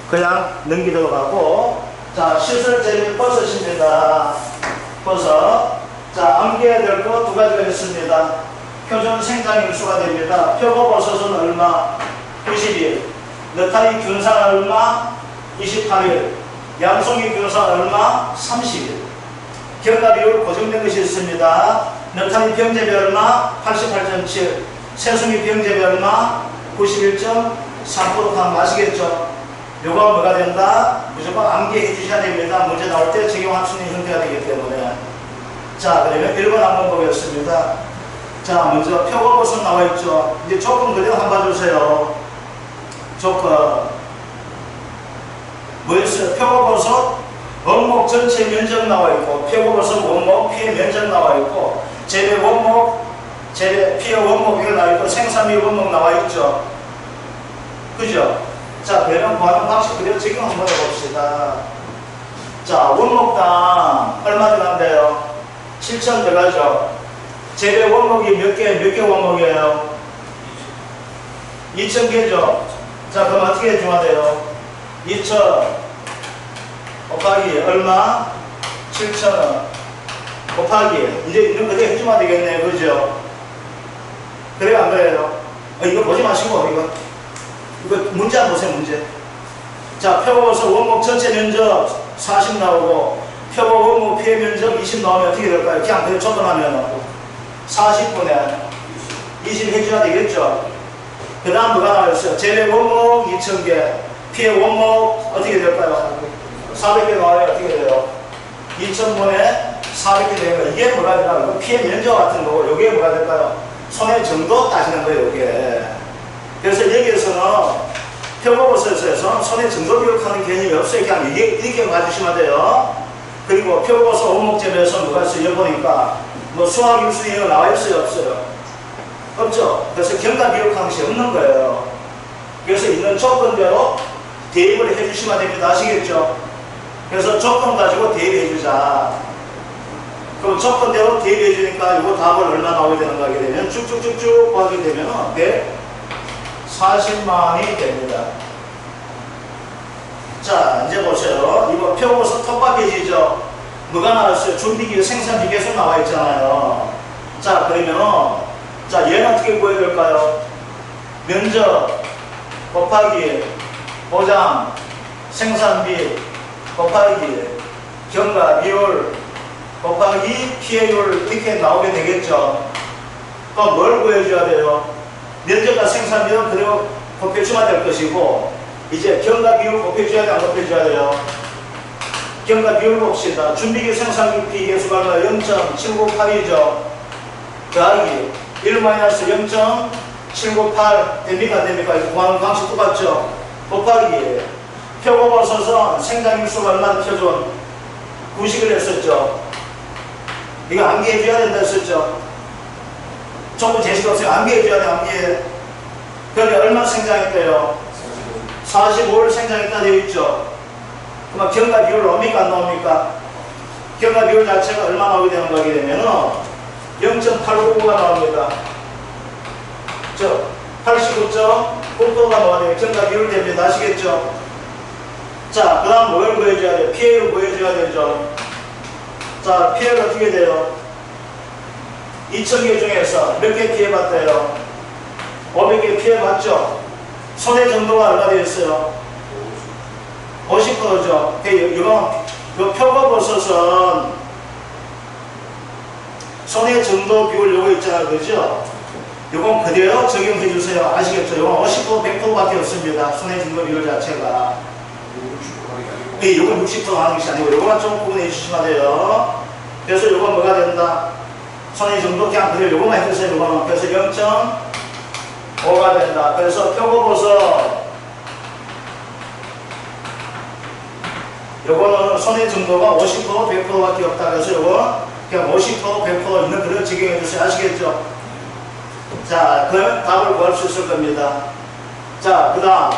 그냥 넘기도록 하고, 자, 시설 재배 버섯입니다. 버섯. 자, 암기해야 될 거 두 가지가 있습니다. 표준 생장일수가 됩니다. 표고버섯은 얼마? 90일. 느타리 균산 얼마? 28일. 양송이 균산 얼마? 30일. 경과 비율 고정된 것이 있습니다. 느타리 병제비 얼마? 88.7. 새송이 병제비 얼마? 91.3% 하면 아시겠죠? 요거 뭐가 된다? 무조건 암기해 주셔야 됩니다. 문제 나올 때 적용할 수 있는 형태가 되기 때문에. 자, 그러면 1번 한번 보겠습니다. 자, 먼저 표고버섯 나와 있죠. 이제 조건 그대로 한번 봐주세요. 조건. 뭐였어요? 표고버섯 원목 전체 면적 나와 있고, 표고버섯 원목 피해 면적 나와 있고, 재배 원목, 재배 피해 원목 이거 나와 있고, 생산비 원목 나와 있죠. 그죠? 자, 그러면 구하는 방식 그대로 적용 한번 해봅시다. 자, 원목당 얼마 들어간대요? 7천 들어가죠. 재배 원목이 몇 개 원목이에요? 2,000개죠. 자, 그럼 어떻게 해주면 돼요? 2,000 곱하기 얼마? 7,000원 곱하기, 이제 이런 그대로 해주면 되겠네요. 그죠? 그래요, 안 그래요? 이거 보지 마시고, 이거 문제 한번 보세요, 문제. 자, 표고버섯 원목 전체 면적 40 나오고, 표고 원목 피해 면적 20 나오면 어떻게 될까요? 그냥 그대로 조건하면 40분에 20 해줘야 되겠죠? 그 다음 뭐가 나와있어요? 재배 원목 2,000개, 피해 원목 어떻게 될까요? 400개 나와요. 어떻게 돼요? 2,000분에 400개 되는 거예요. 이게 뭐가 되나? 피해 면적 같은 거고, 요게 뭐가 될까요? 손해 정도 따지는 거예요, 요게. 그래서 여기에서는 표고버섯에서 손해 정도 기록하는 개념이 없어요. 그냥 이렇게 봐주시면 돼요. 그리고 표고버섯 원목재배에서 뭐가 있어요? 여기 보니까 뭐 수학일수 이거 나와 있어요? 없어요? 없죠? 그래서 경과 기록하는 것이 없는 거예요. 그래서 있는 조건대로 대입을 해주시면 됩니다. 아시겠죠? 그래서 조건 가지고 대입해주자. 그럼 조건대로 대입해주니까 이거 답을 얼마 나오게 되는가 하게 되면 쭉쭉쭉쭉 구하게 되면 140만이 됩니다. 자, 이제 보세요. 이거 표고버섯 톱박해지죠? 뭐가 나왔어요? 준비기계 생산비 계속 나와 있잖아요. 자, 그러면 자, 얘는 어떻게 구해야 될까요? 면적 곱하기 보장 생산비 곱하기 경과 비율 곱하기 피해율 이렇게 나오게 되겠죠. 그럼 뭘 구해줘야 돼요? 면적과 생산비는 그대로 곱해주면 될 것이고, 이제 경과 비율 곱해줘야 돼, 안 곱해줘야 돼요? 경과 비율 봅시다. 준비기 생산비 피계수가 얼마? 0.798이죠. 더하기 1-0.798 됩니까? 안 됩니까? 이거 구하는 방식 똑같죠? 곱하기 표고버섯은 생장일수가 얼마나 표준? 90을 했었죠. 이거 암기해줘야 된다 했었죠. 조금 제시가 없어요. 암기해줘야 돼, 암기해. 그런데 얼마 생장했대요? 45를 생장했다 되어 있죠. 그럼 경과 비율 나옵니까? 안 나옵니까? 경과 비율 자체가 얼마 나오게 되는 거게 되면은 0.859가 나옵니다. 89.9%가 나와야 돼요. 경과 비율 됩니다. 아시겠죠? 자, 그 다음 뭘 구해줘야 돼요? 피해율 구해줘야 되죠. 자, 피해율 어떻게 돼요? 2,000개 중에서 몇 개 피해봤대요? 500개 피해봤죠? 손해 정도가 얼마 되었어요? 50%죠. 이거 표고버섯은 손해 정도 비율 요거 있잖아요. 그죠? 요건 그대로 적용해 주세요. 아시겠죠? 요건 50% 100%밖에 없습니다. 손해 정도 비율 자체가. 네, 요건 60% 하는 것이 아니고 요거만 좀 구분해 주시면 돼요. 그래서 요건 뭐가 된다? 손해 정도 그냥 그대로 요거만 해주세요. 요거는. 그래서 0.5가 된다. 그래서 표고버섯 요거는 손해 정도가 50% 100%밖에 없다. 그래서 요거 그냥 50% 100% 있는 그대로 적용해 주세요. 아시겠죠? 자, 그러면 답을 구할 수 있을 겁니다. 자, 그 다음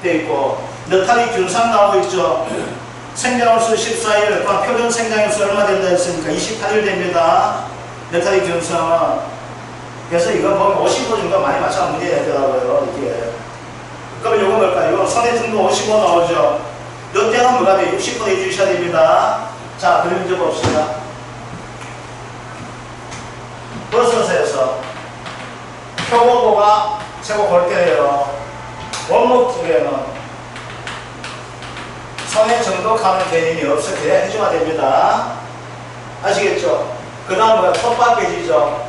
돼 있고 느타리 균상 나오고 있죠. 생장일수 14일, 표준 생장일수 얼마 된다 했습니까? 28일 됩니다. 느타리 균상은. 그래서 이거 보면 50% 정도 많이 맞춰 문제 되더라고요. 이게 그러면 요거 뭘까요? 이거 선의 정도 55 나오죠? 요때는 뭐가 돼요? 60% 해주셔야 됩니다. 자, 그럼 이제 봅시다. 버섯에서 표고도가 최고 볼 때예요. 원목 쪽에는 선의 정도 가는 개념이 없어. 그냥 해줘야 됩니다. 아시겠죠? 그 다음 뭐야? 톱밥 배지죠?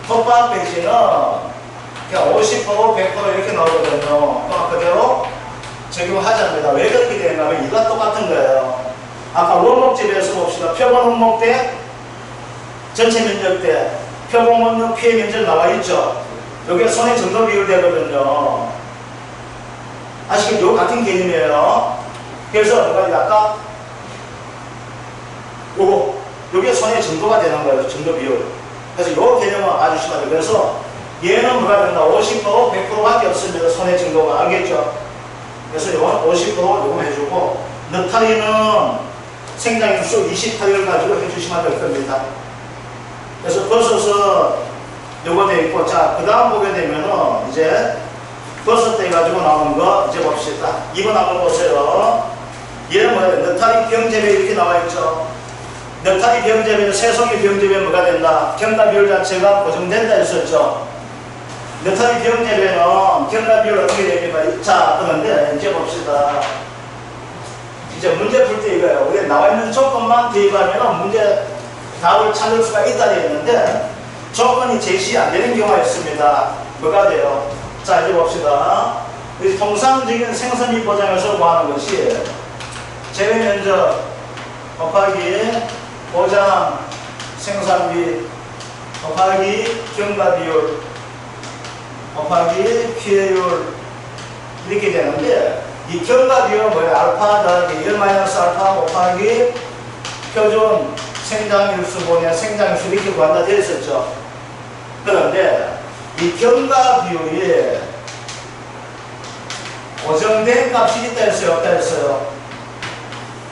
톱밥 배지는 그냥 50%, 100% 이렇게 나오거든요. 그럼 그대로 적용하자입니다. 왜 그렇게 되는가 하면 이가 똑같은 거예요. 아까 원목집에서 봅시다. 표본 원목 대 전체 면적 대 표본 원목 피해 면적 나와 있죠? 여기에 손의 정도 비율 되거든요. 아시겠죠? 요 같은 개념이에요. 그래서 뭐가 아까 요거 요게 손의 정도가 되는 거예요. 정도 비율. 그래서 요 개념을 알아주시면 돼요. 그래서 얘는 뭐가 된다? 50%, 100%밖에 없습니다. 손의 정도가. 알겠죠? 그래서 요건 50% 요거 해주고, 느타리는 생장일수 28을 가지고 해주시면 될 겁니다. 그래서 버섯은 요거 돼 있고, 자, 그 다음 보게 되면은 이제 버섯 때 가지고 나오는 거 이제 봅시다. 2번 한번 보세요. 얘는 뭐예요? 느타리 병재배 이렇게 나와 있죠? 느타리 병재배는 새송이 병재배 뭐가 된다? 경과 비율 자체가 고정된다 했었죠? 느타리 병재배는 경과 비율 어떻게 됩니까? 자, 그런데 이제 봅시다. 이제 문제 풀 때 이거예요. 우리 나와 있는 조건만 대입하면 문제 답을 찾을 수가 있다 되었는데 조건이 제시 안 되는 경우가 있습니다. 뭐가 돼요? 자, 이제 봅시다. 우리 통상적인 생산비 보장에서 구하는 것이 재배 면적 곱하기 보장 생산비 곱하기 경과 비율 곱하기 피해율 이렇게 되는데, 이 경과 비율은 뭐예요? 알파 더하기 1 마이너스 알파 곱하기 표준 생장일수분의 생장일수 이렇게 구한다 되어 있었죠. 그런데 이 경과 비율이 고정된 값이 있다 했어요? 없다 했어요?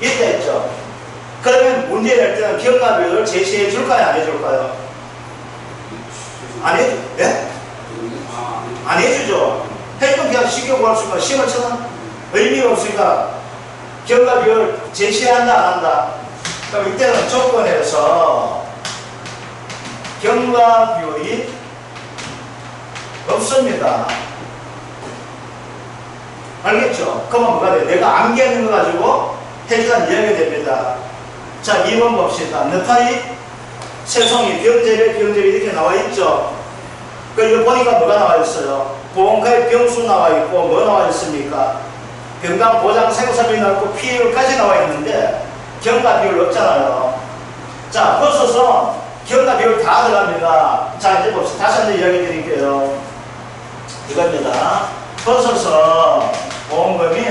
있다 했죠. 그러면 문제 낼 때는 경과 비율을 제시해 줄까요? 안 해줄까요? 안 해주, 예? 안 해주죠. 해주면 그냥 쉽게 구할 수 있고, 심을 쳐는 의미가 없으니까 경과 비율 제시해야 한다, 안 한다? 그럼 이때는 조건에서 경과 비율이 없습니다. 알겠죠? 그러면 뭐가 돼? 내가 암기하는 거 가지고 해주란 이야기가 됩니다. 자, 2번 봅시다. 느타리 새송이 병재배 이렇게 나와 있죠? 그 이거 보니까 뭐가 나와 있어요? 보온카의 병수 나와 있고 뭐 나와 있습니까? 병당 보장 생산비 나와 있고 피해율까지 나와 있는데 경과 비율 없잖아요. 자, 버섯은 경과 비율 다 들어갑니다. 자, 이제 봅시다. 다시 한번 이야기 드릴게요. 이겁니다. 버섯은 보험금이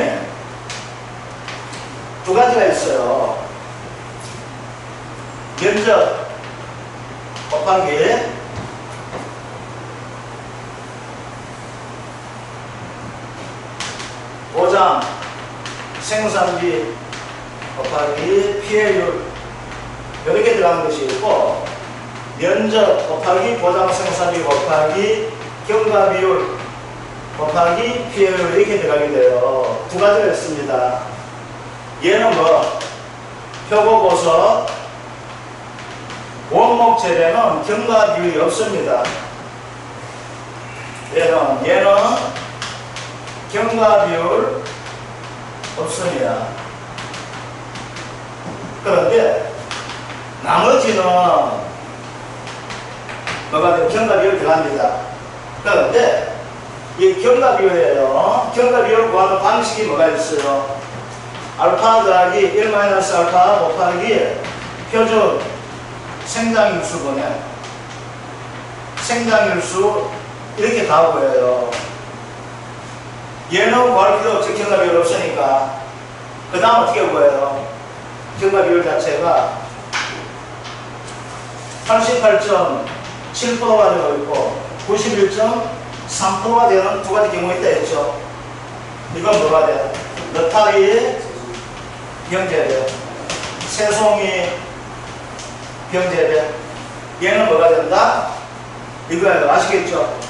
두 가지가 있어요. 면적 곱하기 보장 생산비 곱하기 피해율 이렇게 들어가는 것이 있고, 면적 곱하기 보장 생산비 곱하기 경과 비율 곱하기 피해율 이렇게 들어가게 돼요. 두 가지가 있습니다. 얘는 뭐 표고버섯 원목 재배는 경과 비율이 없습니다. 얘는 경과 비율 없습니다. 그런데 나머지는 뭐가 되면 경과 비율 들어갑니다. 그런데 이 경과 비율이에요. 경과 비율 구하는 방식이 뭐가 있어요? 알파 더하기 1 마이너스 알파 곱하기 표준 생장일수분의 생장일수 이렇게 다 보여요. 얘는 구할 필요 없죠. 경과 비율 없으니까. 그 다음 어떻게 구해요? 경과 비율 자체가 88.7%가 되어 있고 91.3%가 되는 두 가지 경우가 있다 했죠. 이건 뭐가 돼요? 느타리 병재배, 새송이 병재배. 얘는 뭐가 된다? 이거예요. 아시겠죠?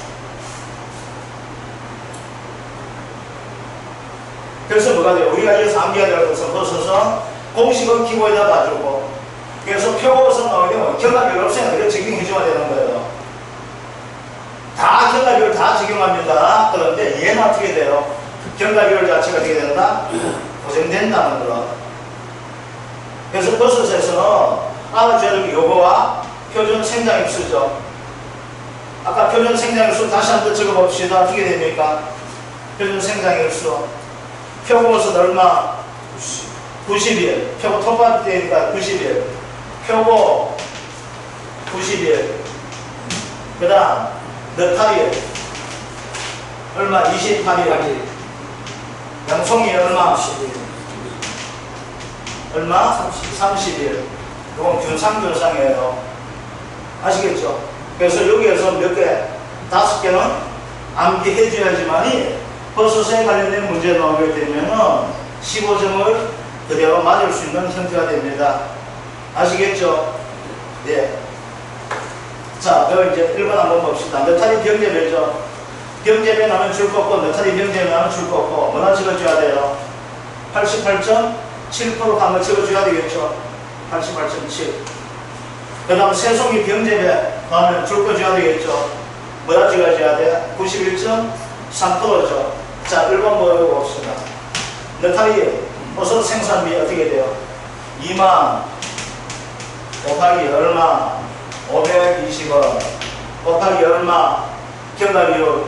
그래서 뭐가 돼요? 우리가 여기서 암기해야 될 것은 버섯은 공식은 기본에다 봐주고, 그래서 표고버섯 나오게 되면 결과별로 없으니까 그걸 적용해줘야 되는 거예요. 다 결과별 다 적용합니다. 그런데 얘는 어떻게 돼요? 결과별 자체가 어떻게 된다? 고정된다는 거. 그래서 버섯에서는 알아줘야 요거와 표준 생장일수죠. 아까 표준 생장일수 다시 한번 적어봅시다. 어떻게 됩니까? 표준 생장일수. 표고버섯 얼마? 90일. 표고 톱밥 때니까 90일. 표고 90일. 그 다음 너타리 얼마? 28일. 양송이 얼마? 10일. 얼마? 30일. 이건 균상이에요. 아시겠죠? 그래서 여기에서 몇 개? 5개는 암기해줘야지만이 버섯에 관련된 문제 나오게 되면은 15점을 그대로 맞을 수 있는 형태가 됩니다. 아시겠죠? 네. 자, 그럼 이제 1번 한번 봅시다. 너타리 병제별죠. 병제별 하면 줄 거 없고, 너타리 병제별 하면 줄 거 없고, 뭐나 찍어줘야 돼요? 88.7% 한번 찍어줘야 되겠죠? 88.7. 그 다음 새송이 병제별 하면 줄 거 줘야 되겠죠? 뭐나 찍어줘야 돼? 91.3%죠. 자, 1번 보고 봅시다. 너타리 버섯 생산비 어떻게 돼요? 2만 곱하기 얼마? 520원 곱하기 얼마? 결과비율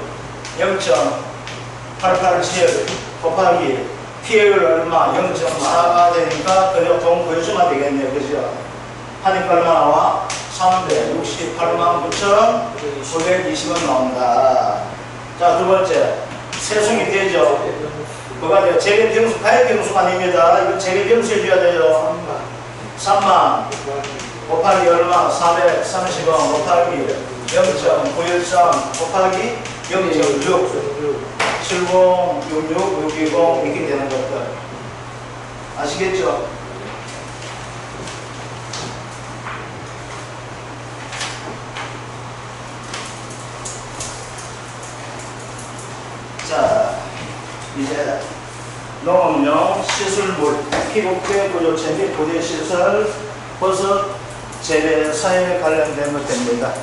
0.887 곱하기 피해율 얼마? 0.4가 되니까 그냥 돈 보여주면 되겠네요. 그죠? 하니까 얼마 나와? 368만 9,920원 나온다. 자, 두 번째 세송이 되죠? 뭐가 돼요? 재래병수, 가해병수가 아닙니다. 이거 재래병수 해줘야 돼요. 3만 곱하기 얼마? 430원 곱하기 0.913 곱하기 0.6 7066 620 이렇게 되는 것들 아시겠죠? 자, 이제 농업용 시술물, 피부계 구조체 및 부대시설, 버섯 재배 사회에 관련된 것 됩니다.